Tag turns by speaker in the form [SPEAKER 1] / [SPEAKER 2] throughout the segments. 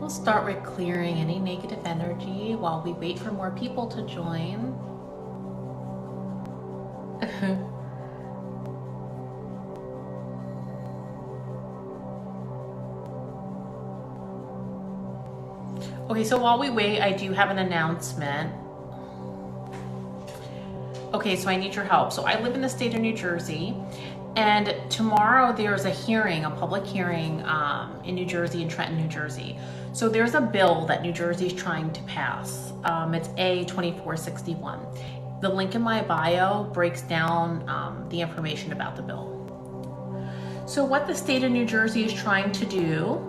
[SPEAKER 1] We'll start with clearing any negative energy while we wait for more people to join. Okay, so while we wait, I do have an announcement. Okay, so I need your help. So I live in the state of New Jersey, and tomorrow there's a hearing, a public hearing in New Jersey, in Trenton, New Jersey. So there's a bill that New Jersey is trying to pass. It's A2461. The link in my bio breaks down the information about the bill. So what the state of New Jersey is trying to do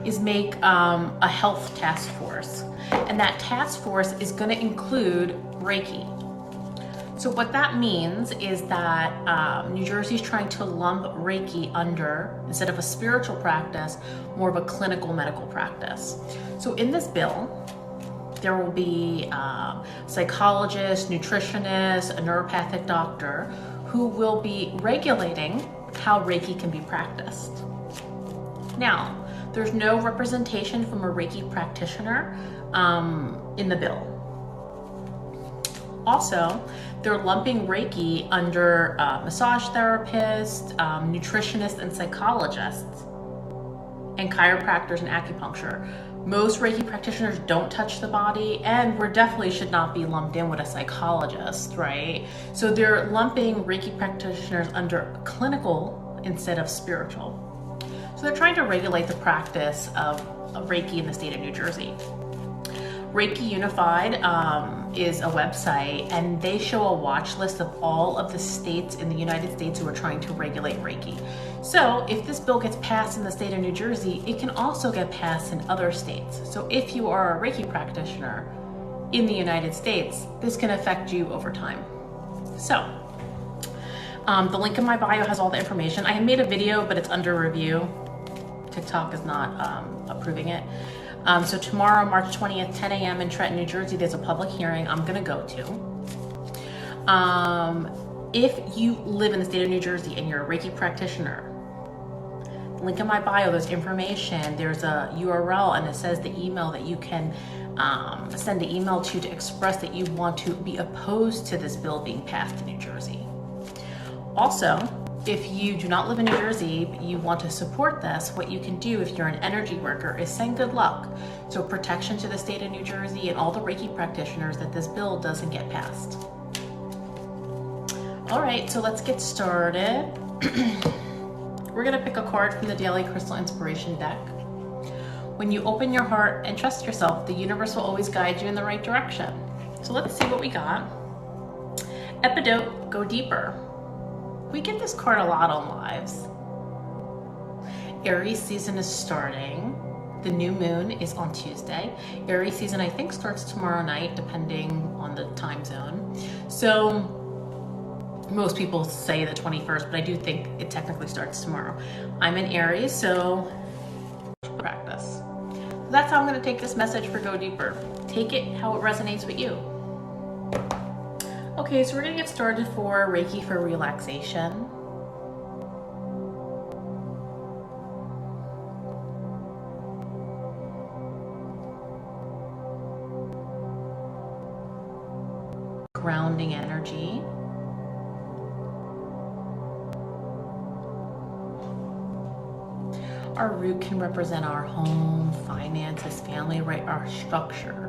[SPEAKER 1] is make a health task force. And that task force is going to include Reiki. So what that means is that New Jersey is trying to lump Reiki under, instead of a spiritual practice, more of a clinical medical practice. So in this bill, there will be a psychologist, nutritionist, a neuropathic doctor who will be regulating how Reiki can be practiced. Now, there's no representation from a Reiki practitioner in the bill. Also, they're lumping Reiki under massage therapists, nutritionists and psychologists, and chiropractors and acupuncture. Most Reiki practitioners don't touch the body, and we definitely should not be lumped in with a psychologist, right? So they're lumping Reiki practitioners under clinical instead of spiritual. So they're trying to regulate the practice of Reiki in the state of New Jersey. Reiki Unified is a website, and they show a watch list of all of the states in the United States who are trying to regulate Reiki. So if this bill gets passed in the state of New Jersey, it can also get passed in other states. So if you are a Reiki practitioner in the United States, this can affect you over time. So the link in my bio has all the information. I made a video, but it's under review. Tik Tok is not approving it. So tomorrow, March 20th, 10 a.m. in Trenton, New Jersey, there's a public hearing I'm gonna go to. If you live in the state of New Jersey and you're a Reiki practitioner, link in my bio, there's information, there's a URL, and it says the email that you can send the email to express that you want to be opposed to this bill being passed in New Jersey. Also, if you do not live in New Jersey, but you want to support this, what you can do if you're an energy worker is send good luck. So protection to the state of New Jersey and all the Reiki practitioners that this bill doesn't get passed. All right, so let's get started. We're gonna pick a card from the Daily Crystal Inspiration deck. When you open your heart and trust yourself, the universe will always guide you in the right direction. So let's see what we got. Epidote, go deeper. We get this card a lot on lives. Aries season is starting. The new moon is on Tuesday. Aries season, I think, starts tomorrow night, depending on the time zone. So most people say the 21st, but I do think it technically starts tomorrow. I'm in Aries, so practice. So that's how I'm gonna take this message for Go Deeper. Take it how it resonates with you. Okay, so we're gonna get started for Reiki for relaxation. Grounding energy. Our root can represent our home, finances, family, right? Our structure.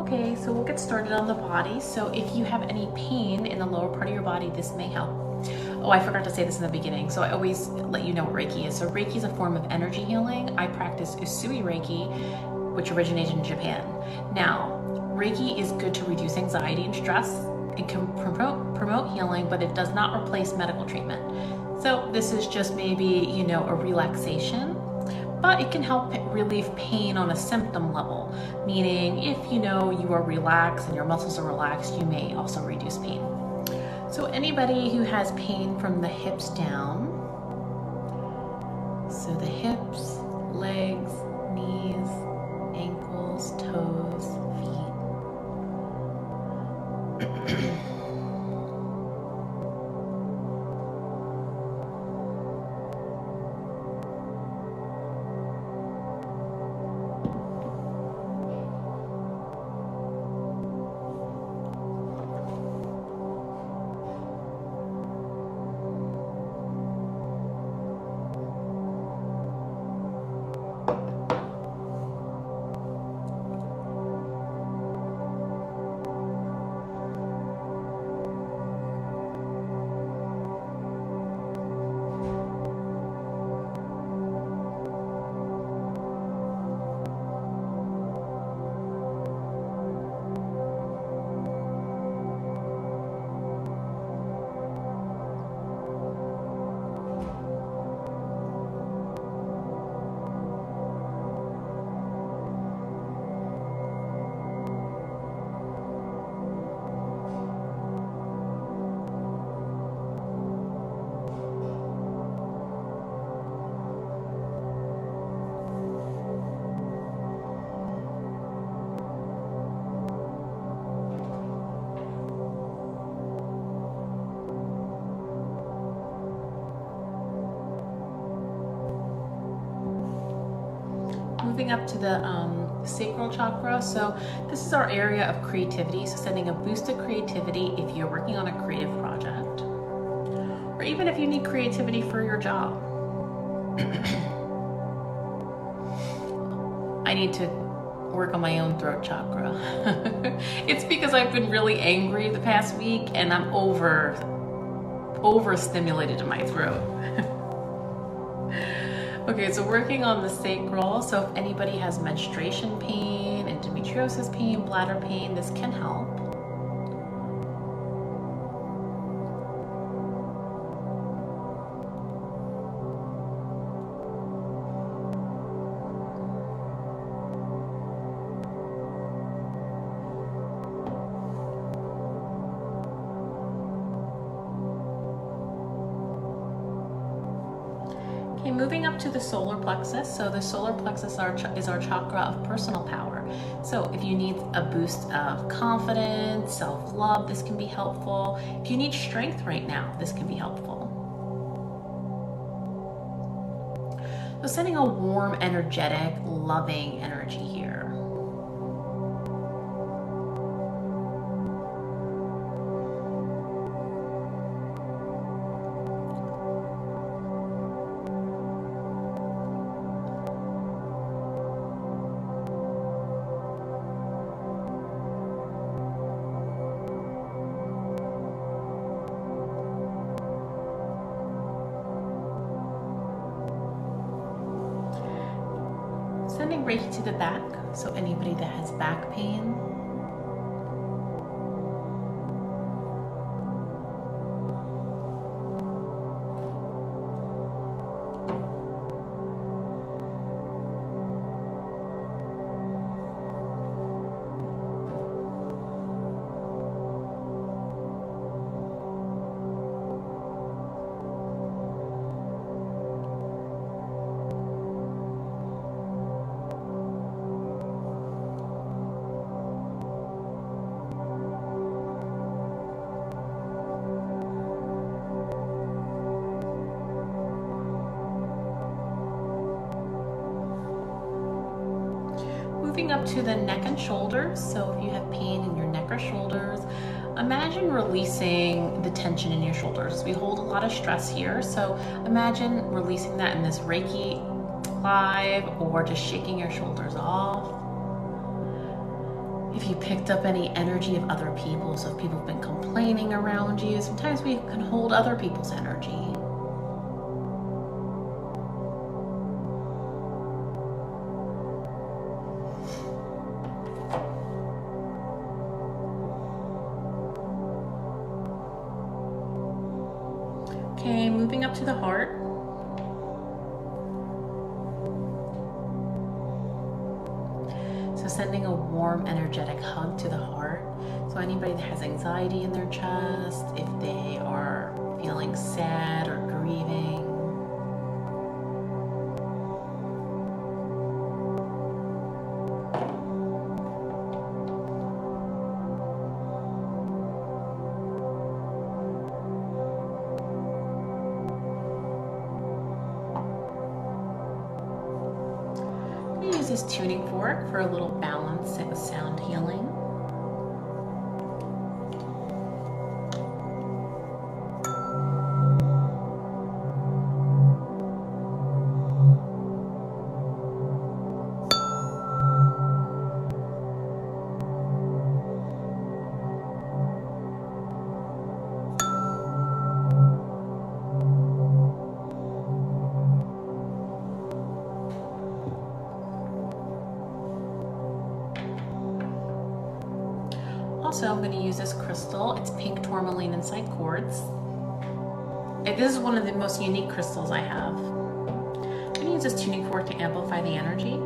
[SPEAKER 1] Okay, so we'll get started on the body. So if you have any pain in the lower part of your body, this may help. Oh, I forgot to say this in the beginning. So I always let you know what Reiki is. So Reiki is a form of energy healing. I practice Usui Reiki, which originated in Japan. Now, Reiki is good to reduce anxiety and stress. It can promote healing, but it does not replace medical treatment. So this is just maybe, a relaxation, but it can help relieve pain on a symptom level, meaning if you are relaxed and your muscles are relaxed, you may also reduce pain. So anybody who has pain from the hips down, so the hips, legs, knees, ankles, toes, feet. Moving up to the sacral chakra. So this is our area of creativity. So sending a boost of creativity if you're working on a creative project, or even if you need creativity for your job. I need to work on my own throat chakra. It's because I've been really angry the past week and I'm overstimulated in my throat. Okay, so working on the sacral. So if anybody has menstruation pain, endometriosis pain, bladder pain, this can help. Okay, moving up to the solar plexus. So the solar plexus is our chakra of personal power. So if you need a boost of confidence, self-love, this can be helpful. If you need strength right now, this can be helpful. So sending a warm, energetic, loving energy here. Sending Reiki to the back, so anybody that has back pain. Moving up to the neck and shoulders. So if you have pain in your neck or shoulders, imagine releasing the tension in your shoulders. We hold a lot of stress here, so imagine releasing that in this Reiki live, or just shaking your shoulders off. If you picked up any energy of other people, so if people have been complaining around you, sometimes we can hold other people's energy. Okay, moving up to the heart. So sending a warm, energetic hug to the heart. So anybody that has anxiety in their chest, if they are feeling sad or grieving, use this tuning fork for a little balance and sound healing. Also, I'm going to use this crystal. It's pink tourmaline inside quartz. This is one of the most unique crystals I have. I'm going to use this tuning fork to amplify the energy.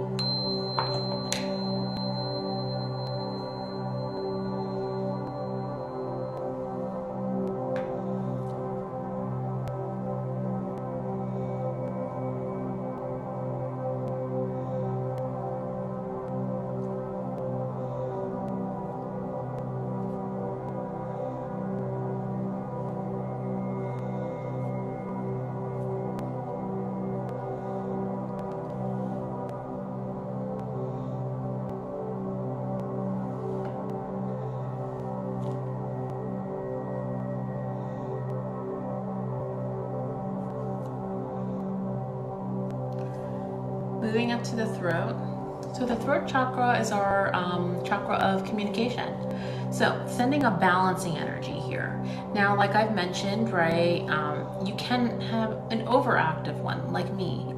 [SPEAKER 1] Moving up to the throat. So the throat chakra is our chakra of communication. So sending a balancing energy here. Now, like I've mentioned, right, you can have an overactive one, like me.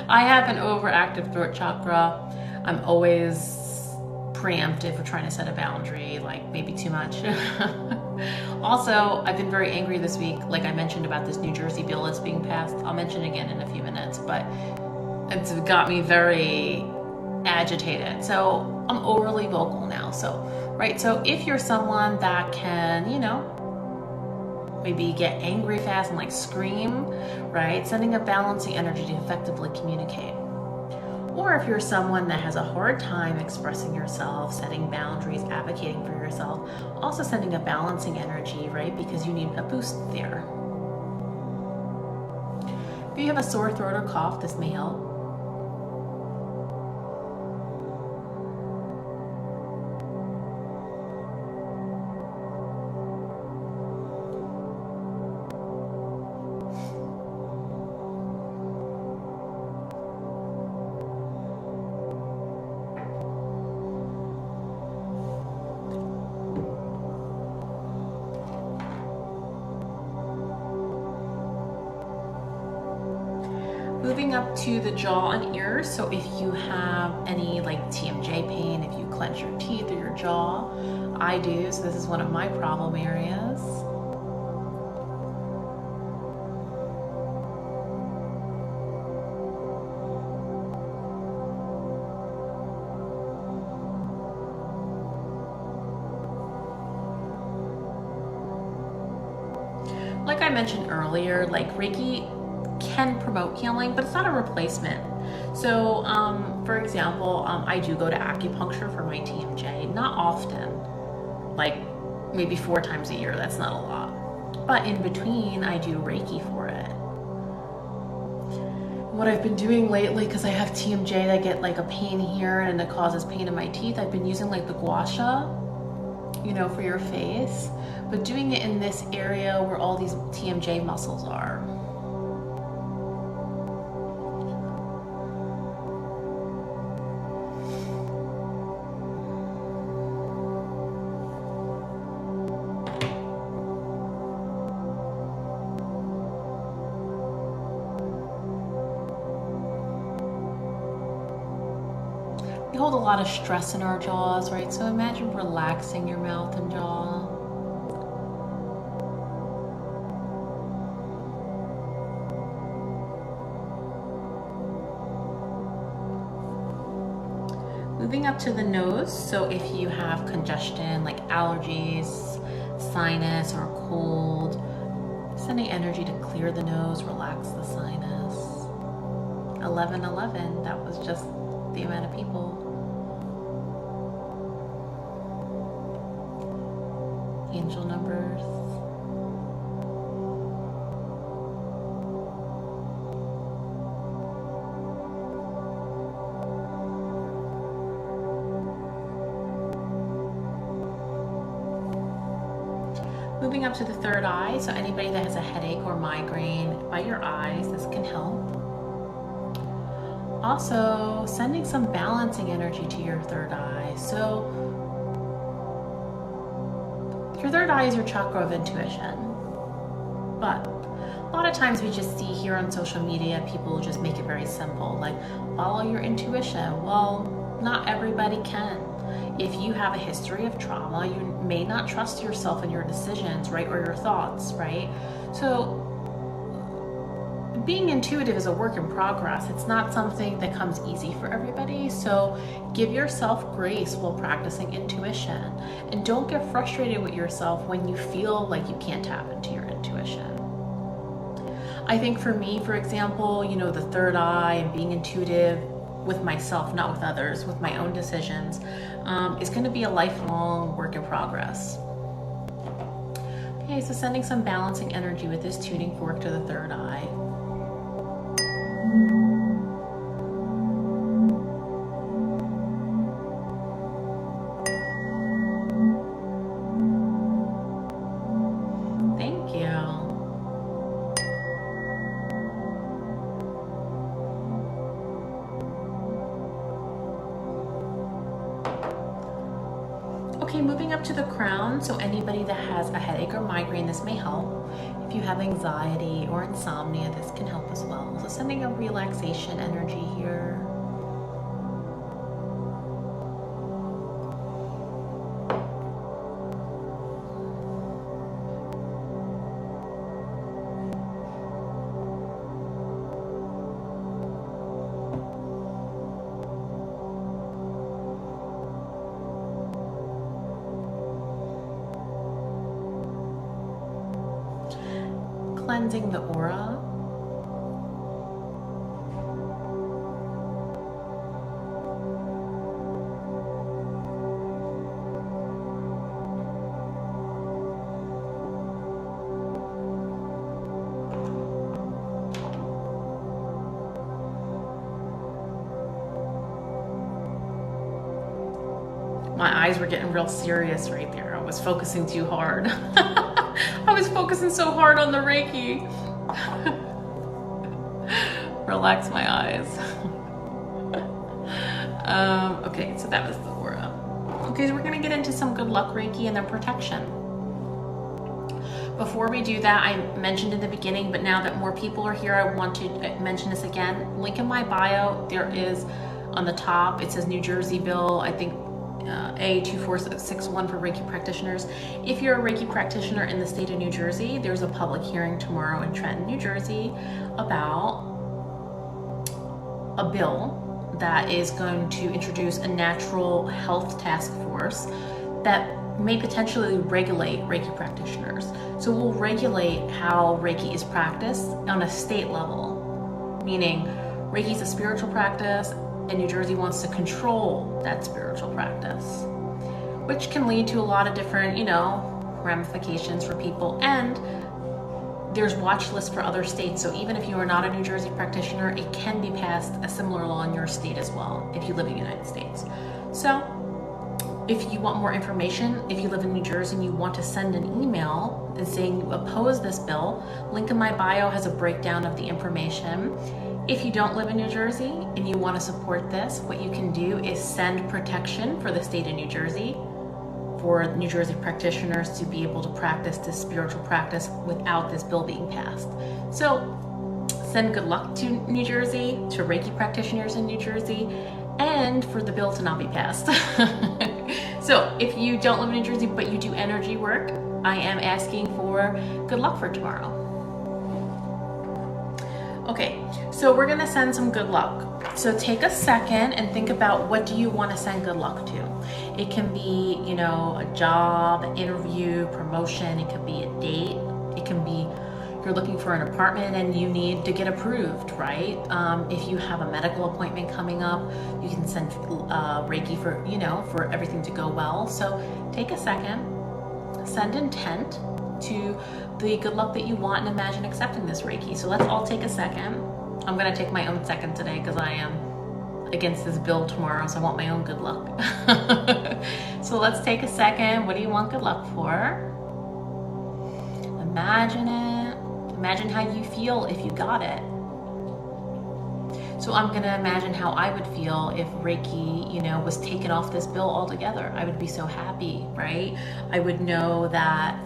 [SPEAKER 1] I have an overactive throat chakra. I'm always preemptive or trying to set a boundary, like maybe too much. Also, I've been very angry this week, like I mentioned about this New Jersey bill that's being passed. I'll mention it again in a few minutes, but it's got me very agitated. So I'm overly vocal now. So, right. So if you're someone that can, you know, maybe get angry fast and like scream, right? Sending a balancing energy to effectively communicate. Or if you're someone that has a hard time expressing yourself, setting boundaries, advocating for yourself, also sending a balancing energy, right? Because you need a boost there. If you have a sore throat or cough, this may help. Moving up to the jaw and ears. So if you have any like TMJ pain, if you clench your teeth or your jaw, I do. So this is one of my problem areas. Like I mentioned earlier, like Reiki can promote healing, but it's not a replacement. So, for example, I do go to acupuncture for my TMJ, not often, like maybe 4 times a year. That's not a lot. But in between, I do Reiki for it. What I've been doing lately, because I have TMJ, I get like a pain here and it causes pain in my teeth. I've been using like the gua sha, you know, for your face, but doing it in this area where all these TMJ muscles are. We hold a lot of stress in our jaws, right? So imagine relaxing your mouth and jaw. Moving up to the nose, so if you have congestion like allergies, sinus, or cold, sending energy to clear the nose, relax the sinus. 1111, that was just the amount of people. Angel numbers. Moving up to the third eye, so anybody that has a headache or migraine by your eyes, this can help. Also, sending some balancing energy to your third eye. So, your third eye is your chakra of intuition. But a lot of times we just see here on social media, people just make it very simple, like follow your intuition. Well, not everybody can. If you have a history of trauma, you may not trust yourself and your decisions, right? Or your thoughts, right? So being intuitive is a work in progress. It's not something that comes easy for everybody. So give yourself grace while practicing intuition. And don't get frustrated with yourself when you feel like you can't tap into your intuition. I think for me, for example, you know, the third eye and being intuitive with myself, not with others, with my own decisions, is going to be a lifelong work in progress. Okay, so sending some balancing energy with this tuning fork to the third eye. Thank you. Okay, moving up to the crown, so anybody that has a headache or migraine, this may help. If you have anxiety or insomnia, this can help as well. So sending a relaxation energy here. Cleansing the aura. My eyes were getting real serious right there. I was focusing too hard. I was focusing so hard on the Reiki. Relax my eyes. Okay, so that was the aura. Okay, so we're gonna get into some good luck Reiki and then protection. Before we do that, I mentioned in the beginning, but now that more people are here, I want to mention this again. Link in my bio, there is on the top, it says New Jersey bill, I think A2461 for Reiki practitioners. If you're a Reiki practitioner in the state of New Jersey, there's a public hearing tomorrow in Trenton, New Jersey about a bill that is going to introduce a natural health task force that may potentially regulate Reiki practitioners. So we'll regulate how Reiki is practiced on a state level, meaning Reiki is a spiritual practice and New Jersey wants to control that spiritual practice, which can lead to a lot of different, ramifications for people. And there's watch lists for other states. So even if you are not a New Jersey practitioner, it can be passed a similar law in your state as well, if you live in the United States. So if you want more information, if you live in New Jersey and you want to send an email and saying you oppose this bill, link in my bio has a breakdown of the information. If you don't live in New Jersey and you want to support this, what you can do is send protection for the state of New Jersey for New Jersey practitioners to be able to practice this spiritual practice without this bill being passed. So send good luck to New Jersey, to Reiki practitioners in New Jersey, and for the bill to not be passed. So if you don't live in New Jersey, but you do energy work, I am asking for good luck for tomorrow. Okay, so we're gonna send some good luck. So take a second and think about, what do you want to send good luck to? It can be, you know, a job, interview, promotion. It could be a date. It can be you're looking for an apartment and you need to get approved, right? If you have a medical appointment coming up, you can send Reiki for, you know, for everything to go well. So take a second, send intent to the good luck that you want, and imagine accepting this Reiki. So let's all take a second. I'm gonna take my own second today because I am against this bill tomorrow, so I want my own good luck. So let's take a second. What do you want good luck for? Imagine it. Imagine how you feel if you got it. So I'm gonna imagine how I would feel if Reiki, you know, was taken off this bill altogether. I would be so happy, right? I would know that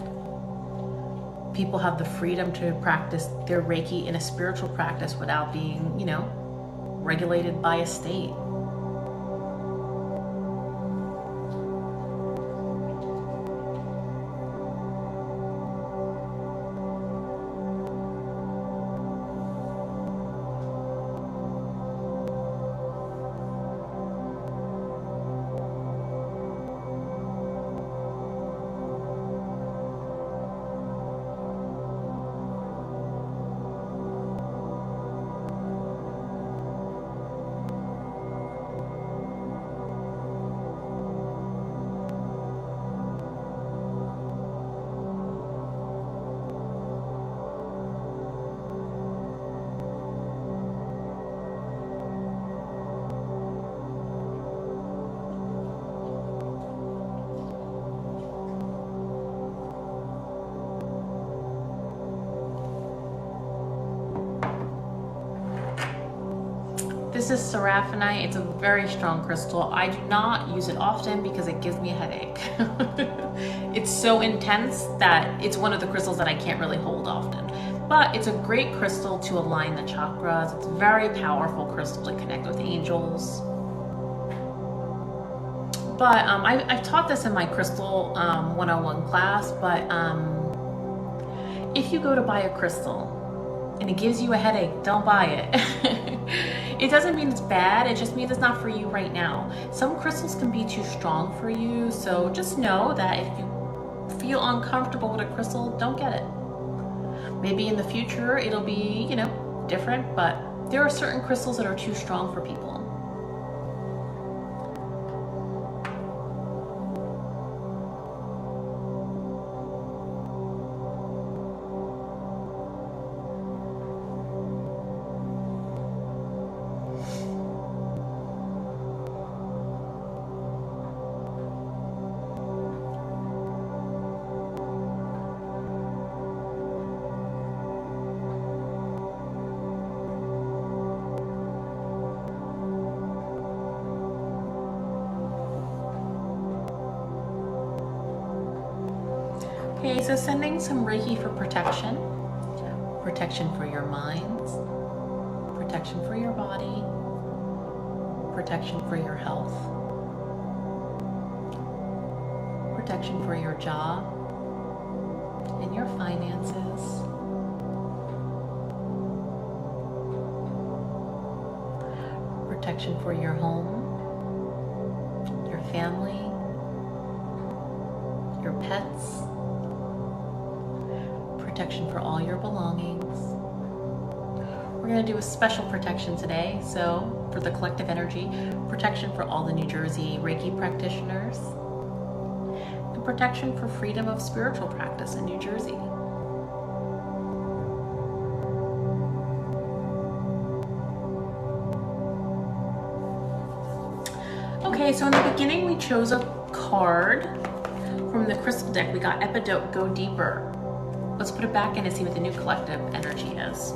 [SPEAKER 1] people have the freedom to practice their Reiki in a spiritual practice without being, you know, regulated by a state. This is seraphonite. It's a very strong crystal. I do not use it often because it gives me a headache. It's so intense that it's one of the crystals that I can't really hold often. But it's a great crystal to align the chakras. It's a very powerful crystal to connect with angels. But I've taught this in my crystal 101 class, but if you go to buy a crystal and it gives you a headache, don't buy it. It doesn't mean it's bad, it just means it's not for you right now. Some crystals can be too strong for you, so just know that if you feel uncomfortable with a crystal, don't get it. Maybe in the future it'll be, you know, different, but there are certain crystals that are too strong for people. Okay, so sending some Reiki for protection. Protection for your minds, protection for your body, protection for your health, protection for your job and your finances, protection for your home, your family, your pets, protection for all your belongings. We're going to do a special protection today, so for the collective energy, protection for all the New Jersey Reiki practitioners, and protection for freedom of spiritual practice in New Jersey. Okay, so in the beginning we chose a card from the crystal deck. We got Epidote, Go Deeper. Let's put it back in and see what the new collective energy is.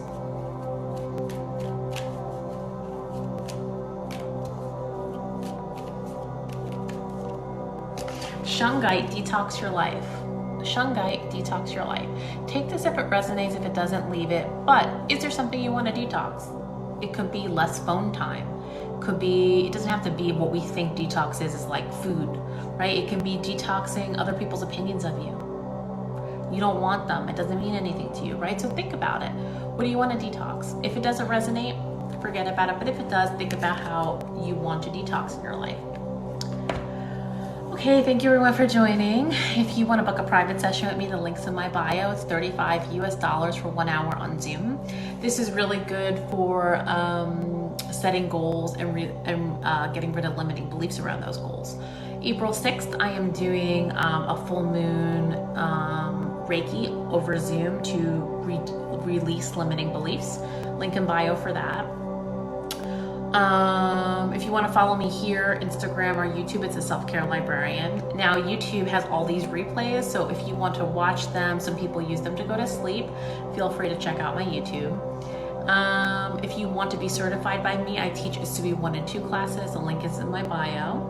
[SPEAKER 1] Shungite, detox your life. Shungite, detox your life. Take this if it resonates, if it doesn't, leave it. But is there something you want to detox? It could be less phone time. Could be, it doesn't have to be what we think detox is like food, right? It can be detoxing other people's opinions of you. You don't want them. It doesn't mean anything to you, right? So think about it. What do you want to detox? If it doesn't resonate, forget about it. But if it does, think about how you want to detox in your life. Okay, thank you everyone for joining. If you want to book a private session with me, the link's in my bio. It's $35 US for 1 hour on Zoom. This is really good for setting goals and getting rid of limiting beliefs around those goals. April 6th, I am doing a full moon Reiki over Zoom to release limiting beliefs. Link in bio for that. If you want to follow me here, Instagram or YouTube, it's a Self-Care Librarian. Now YouTube has all these replays, so if you want to watch them, some people use them to go to sleep, feel free to check out my YouTube. If you want to be certified by me, I teach Usui 1 and 2 classes. The link is in my bio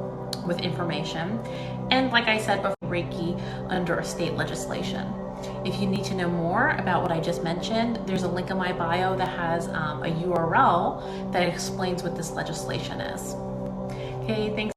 [SPEAKER 1] with information. And like I said before, Reiki under state legislation. If you need to know more about what I just mentioned, there's a link in my bio that has a URL that explains what this legislation is. Okay, thanks.